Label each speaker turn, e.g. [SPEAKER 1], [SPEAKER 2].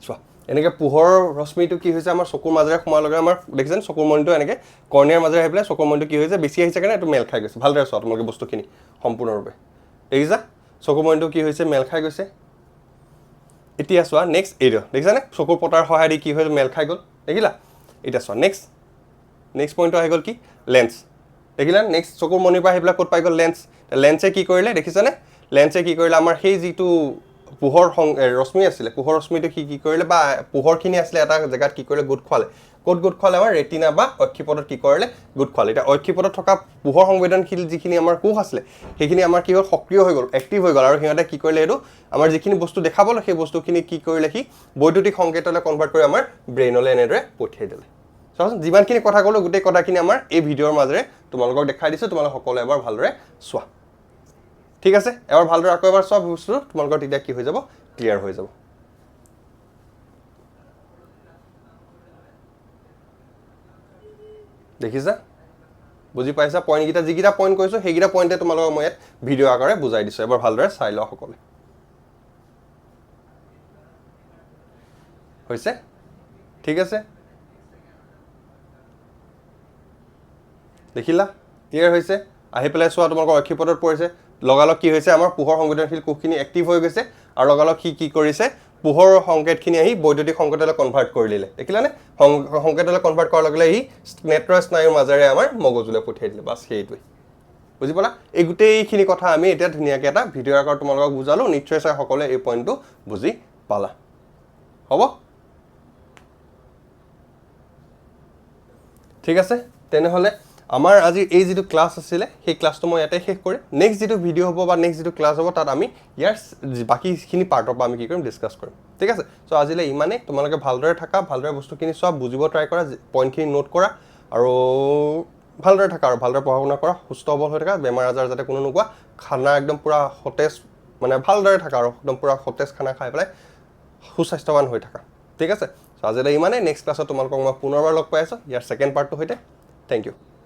[SPEAKER 1] চোৱা এনেকৈ পোহৰৰ ৰশ্মিটো কি হৈছে আমাৰ চকুৰ মাজেৰে সোমাৰ লগে আমাৰ দেখিছেনে চকুৰ মণিটো এনেকৈ কৰ্ণিয়াৰ মাজেৰে আহি পেলাই চকুৰ মণিটো কি হৈছে বেছি আহিছে কাৰণে এইটো মেল খাই গৈছে ভালদৰে চোৱা তোমালোকে বস্তুখিনি সম্পূৰ্ণৰূপে দেখিছা চকুৰ মণিটো কি হৈছে মেল খাই গৈছে এতিয়া চোৱা নেক্সট এইটো দেখিছানে চকুৰ পতাৰ সহায় দি কি হৈ মেল খাই গ'ল দেখিলা এতিয়া চোৱা নেক্সট পইণ্টটো আহি গ'ল কি লেন্স দেখিলা নেক্সট চকুৰ মণিৰ পৰা আহি পেলাই ক'ত পাই গ'ল লেন্সে কি কৰিলে দেখিছানে লেন্সে কি কৰিলে আমাৰ সেই যিটো পোহৰ ৰশ্মি আছিলে পোহৰ ৰশ্মিটো কি কৰিলে বা পোহৰখিনি আছিলে এটা জেগাত কি কৰিলে গোট খোৱালে ক'ত গোট খোৱালে আমাৰ ৰেটিনা বা অক্ষিপটত কি কৰিলে গোট খোৱালে এতিয়া অক্ষিপটত থকা পোহৰ সংবেদনশীল যিখিনি আমাৰ কোষ আছিলে সেইখিনি আমাৰ কি হ'ল সক্ৰিয় হৈ গ'ল এক্টিভ হৈ গ'ল আৰু সিহঁতে কি কৰিলে এইটো আমাৰ যিখিনি বস্তু দেখাবলৈ সেই বস্তুখিনি কি কৰিলে সি বৈদ্যুতিক সংকেতলৈ কনভাৰ্ট কৰি আমাৰ ব্ৰেইনলৈ এনেদৰে পঠিয়াই দিলে চাওঁচোন যিমানখিনি কথা ক'লোঁ গোটেই কথাখিনি আমাৰ এই ভিডিঅ'ৰ মাজেৰে তোমালোকক দেখাই দিছোঁ তোমালোক সকলোৱে এবাৰ ভালদৰে চোৱা ঠিক আছে এবাৰ ভালদৰে আকৌ এবাৰ চোৱা বস্তুটো তোমালোকৰ তেতিয়া কি হৈ যাব ক্লিয়াৰ হৈ যাব দেখিছা বুজি পাইছা পইণ্টকেইটা যিকেইটা পইণ্ট কৈছোঁ সেইকেইটা পইণ্টে তোমালোকক মই ইয়াত ভিডিঅ' আকাৰে বুজাই দিছোঁ এবাৰ ভালদৰে চাই লোৱা সকলোৱে হৈছে ঠিক আছে দেখিলা ক্লিয়াৰ হৈছে আহি পেলাই চোৱা তোমালোকৰ অক্ষিপটত পৰিছে লগালগ কি হৈছে আমাৰ পোহৰ সংবেদনশীল কোষখিনি এক্টিভ হৈ গৈছে আৰু লগালগ কি কৰিছে পোহৰৰ সংকেতখিনি আহি বৈদ্যুতিক সংকেতলৈ কনভাৰ্ট কৰি দিলে দেখিলানে সংকেতলৈ কনভাৰ্ট কৰাৰ লগে লগে নেত্ৰ স্নায়ুৰ মাজেৰে আমাৰ মগজুলৈ পঠিয়াই দিলে বাছ সেইটোৱে বুজি পালা এই গোটেইখিনি কথা আমি এতিয়া ধুনীয়াকৈ এটা ভিডিঅ'ৰ আকাৰত তোমালোকক বুজালোঁ নিশ্চয় চাই সকলোৱে এই পইণ্টটো বুজি পালা হ'ব ঠিক আছে তেনেহ'লে আমাৰ আজি এই যিটো ক্লাছ আছিলে সেই ক্লাছটো মই ইয়াতে শেষ কৰিম নেক্সট যিটো ভিডিঅ' হ'ব বা নেক্সট যিটো ক্লাছ হ'ব তাত আমি ইয়াৰ বাকীখিনি পাৰ্টৰ পৰা আমি কি কৰিম ডিছকাছ কৰিম ঠিক আছে চ' আজিলৈ ইমানেই তোমালোকে ভালদৰে থাকা ভালদৰে বস্তুখিনি চোৱা বুজিব ট্ৰাই কৰা পইণ্টখিনি নোট কৰা আৰু ভালদৰে থাকা আৰু ভালদৰে পঢ়া শুনা কৰা সুস্থ সবল হৈ থাকা বেমাৰ আজাৰ যাতে কোনো নোপোৱা খানা একদম পূৰা সতেজ মানে ভালদৰে থাকা আৰু একদম পূৰা সতেজ খানা খাই পেলাই সুস্বাস্থ্যৱান হৈ থাকা ঠিক আছে চ' আজিলৈ ইমানেই নেক্সট ক্লাছত তোমালোকক মই পুনৰবাৰ লগ পাই আছোঁ ইয়াৰ ছেকেণ্ড পাৰ্টটোৰ সৈতে থেংক ইউ